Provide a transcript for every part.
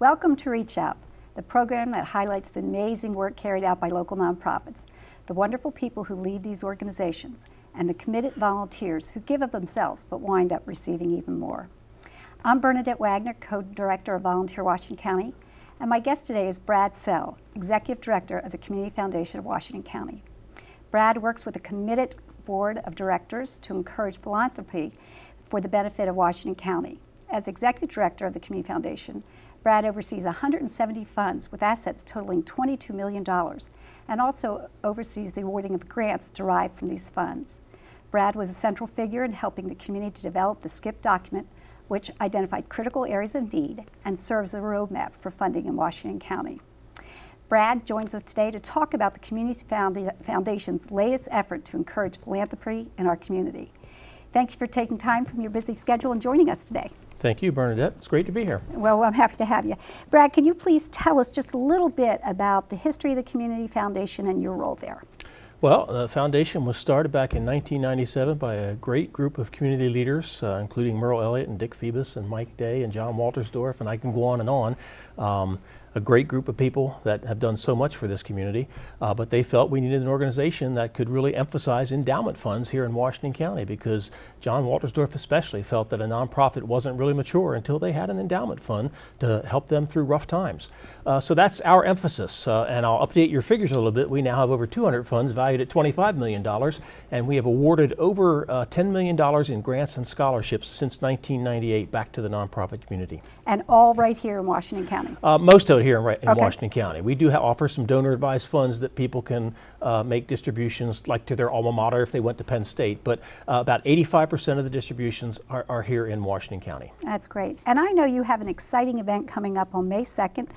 Welcome to Reach Out, the program that highlights the amazing work carried out by local nonprofits, the wonderful people who lead these organizations, and the committed volunteers who give of themselves but wind up receiving even more. I'm Bernadette Wagner, Co-Director of Volunteer Washington County, and my guest today is Brad Sell, Executive Director of the Community Foundation of Washington County. Brad works with a committed board of directors to encourage philanthropy for the benefit of Washington County. As Executive Director of the Community Foundation, Brad oversees 170 funds with assets totaling $22 million and also oversees the awarding of grants derived from these funds. Brad was a central figure in helping the community to develop the SCIP document, which identified critical areas of need and serves as a roadmap for funding in Washington County. Brad joins us today to talk about the Community Foundation's latest effort to encourage philanthropy in our community. Thank you for taking time from your busy schedule and joining us today. Thank you, Bernadette. It's great to be here. Well, I'm happy to have you. Brad, can you please tell us just a little bit about the history of the Community Foundation and your role there? Well, the foundation was started back in 1997 by a great group of community leaders, including Merle Elliott and Dick Phoebus and Mike Day and John Waltersdorf, and I can go on and on. A great group of people that have done so much for this community, but they felt we needed an organization that could really emphasize endowment funds here in Washington County, because John Waltersdorf especially felt that a nonprofit wasn't really mature until they had an endowment fund to help them through rough times. So that's our emphasis, and I'll update your figures a little bit. We now have over 200 funds valued at $25 million, and we have awarded over $10 million in grants and scholarships since 1998 back to the nonprofit community. And all right here in Washington County? Most of it here in Washington County. We do offer some donor advised funds that people can make distributions like to their alma mater if they went to Penn State, but about 85% of the distributions are here in Washington County. That's great. And I know you have an exciting event coming up on May 2nd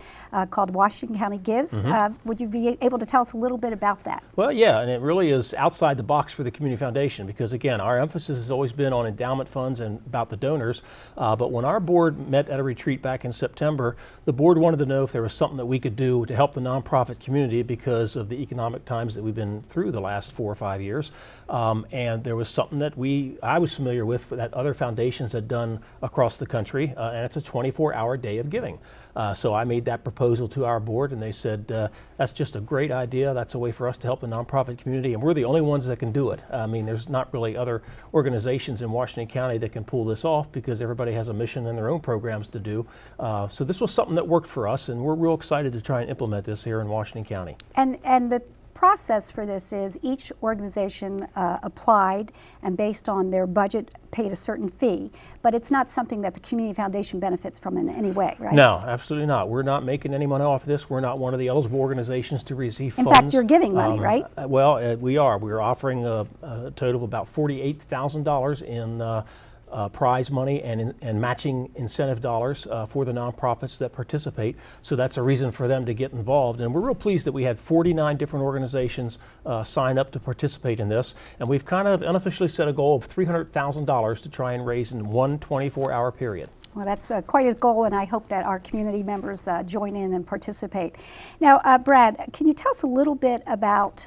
called Washington County Gives. Would you be able to tell us a little bit about that? Well, yeah, and it really is outside the box for the Community Foundation, because again, our emphasis has always been on endowment funds and about the donors, but when our board met at a retreat back in September, the board wanted to know if there was something that we could do to help the nonprofit community because of the economic times that we've been through the last 4 or 5 years. And there was something that I was familiar with that other foundations had done across the country, and it's a 24-hour day of giving. So I made that proposal to our board, and they said, that's just a great idea. That's a way for us to help the nonprofit community, and we're the only ones that can do it. I mean, there's not really other organizations in Washington County that can pull this off, because everybody has a mission and their own programs to do. So this was something that worked for us, and we're real excited to try and implement this here in Washington County. And the process for this is each organization applied, and based on their budget paid a certain fee, but it's not something that the Community Foundation benefits from in any way, right? No, absolutely not. We're not making any money off this. We're not one of the eligible organizations to receive funds. In fact, you're giving money, right? Well, we are. We're offering a total of about $48,000 in prize money and matching incentive dollars for the nonprofits that participate. So that's a reason for them to get involved. And we're real pleased that we had 49 different organizations sign up to participate in this. And we've kind of unofficially set a goal of $300,000 to try and raise in one 24-hour period. Well, that's quite a goal, and I hope that our community members join in and participate. Now, Brad, can you tell us a little bit about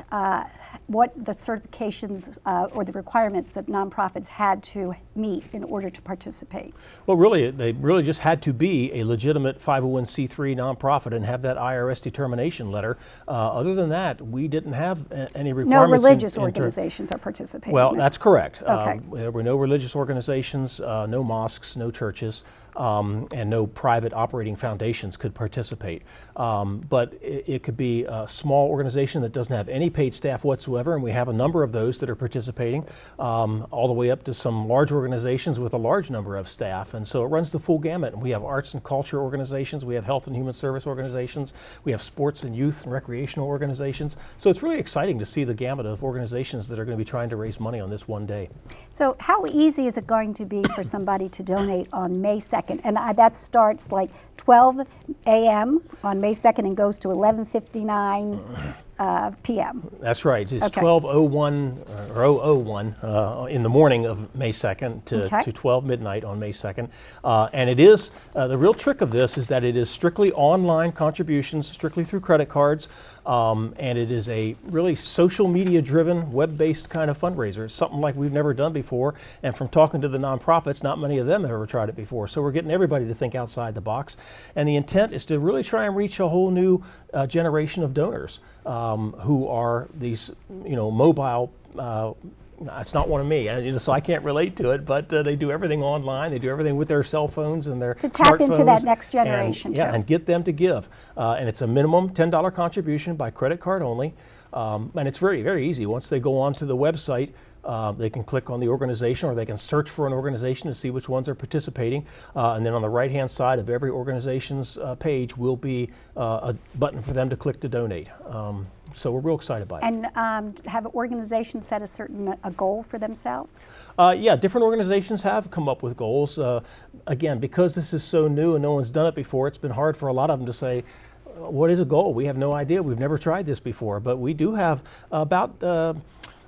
what the certifications or the requirements that nonprofits had to meet in order to participate? Well, really, they really just had to be a legitimate 501c3 nonprofit and have that IRS determination letter. Other than that, we didn't have any requirements. No religious organizations are participating. Well, that's correct. Okay. There were no religious organizations, no mosques, no churches. And no private operating foundations could participate. But it could be a small organization that doesn't have any paid staff whatsoever, and we have a number of those that are participating, all the way up to some large organizations with a large number of staff. And so it runs the full gamut. And we have arts and culture organizations, we have health and human service organizations, we have sports and youth and recreational organizations. So it's really exciting to see the gamut of organizations that are going to be trying to raise money on this one day. So how easy is it going to be for somebody to donate on May 2nd? And that starts like 12 a.m. on May 2nd and goes to 11:59 p.m. That's right. It's Okay. 12:01 or 001 in the morning of May 2nd Okay. to 12 midnight on May 2nd. And it is, the real trick of this is that it is strictly online contributions, strictly through credit cards. And it is a really social media driven, web-based kind of fundraiser. It's something like we've never done before. And from talking to the nonprofits, not many of them have ever tried it before. So we're getting everybody to think outside the box. And the intent is to really try and reach a whole new generation of donors who are these, mobile. It's not one of me, so I can't relate to it, but they do everything online. They do everything with their cell phones and their To tap into that smartphones, next generation, and, yeah, too. and get them to give. And it's a minimum $10 contribution by credit card only. And it's very, very easy. Once they go onto the website, they can click on the organization, or they can search for an organization to see which ones are participating. And then on the right-hand side of every organization's page will be a button for them to click to donate. So we're real excited by it. And have organizations set a goal for themselves? Yeah, different organizations have come up with goals. Again, because this is so new and no one's done it before, it's been hard for a lot of them to say, what is a goal? We have no idea. We've never tried this before. But we do have about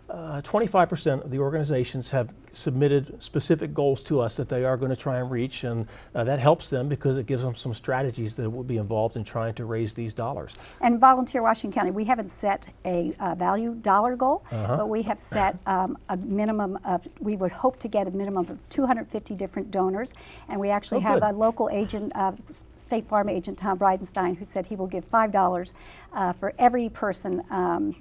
25% of the organizations have submitted specific goals to us that they are going to try and reach, and that helps them because it gives them some strategies that will be involved in trying to raise these dollars. And Volunteer Washington County, we haven't set a value dollar goal, but we have set a minimum of, we would hope to get a minimum of 250 different donors, and we actually have good. a local agent, State Farm agent Tom Bridenstine, who said he will give $5 for every person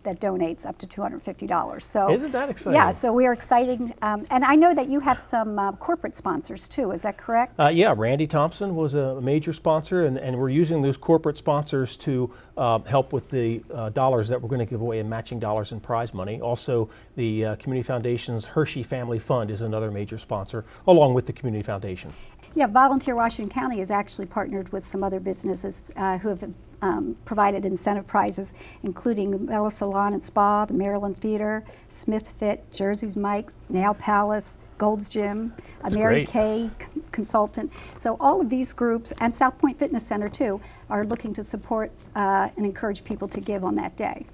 that donates up to $250. So Isn't that exciting? Yeah, so we are exciting, and I know that you have some corporate sponsors too. Is that correct? Yeah, Randy Thompson was a major sponsor, and we're using those corporate sponsors to help with the dollars that we're going to give away in matching dollars and prize money. Also, the Community Foundation's Hershey Family Fund is another major sponsor, along with the Community Foundation. Yeah, Volunteer Washington County has actually partnered with some other businesses who have provided incentive prizes, including Bella Salon and Spa, the Maryland Theater, Smith Fit, Jersey's Mike, Nail Palace, Gold's Gym, a Mary great. Kay consultant. So all of these groups, and South Point Fitness Center too, are looking to support and encourage people to give on that day.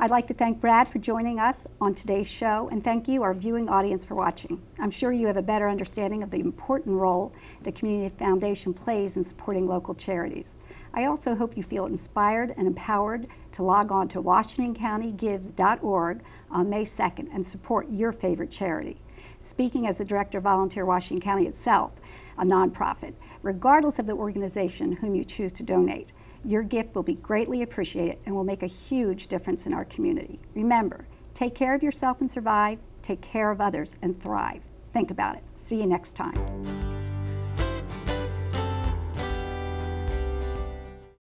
I'd like to thank Brad for joining us on today's show, and thank you, our viewing audience, for watching. I'm sure you have a better understanding of the important role the Community Foundation plays in supporting local charities. I also hope you feel inspired and empowered to log on to WashingtonCountyGives.org on May 2nd and support your favorite charity. Speaking as the Director of Volunteer Washington County itself, a nonprofit, regardless of the organization whom you choose to donate, your gift will be greatly appreciated and will make a huge difference in our community. Remember, take care of yourself and survive, take care of others and thrive. Think about it. See you next time.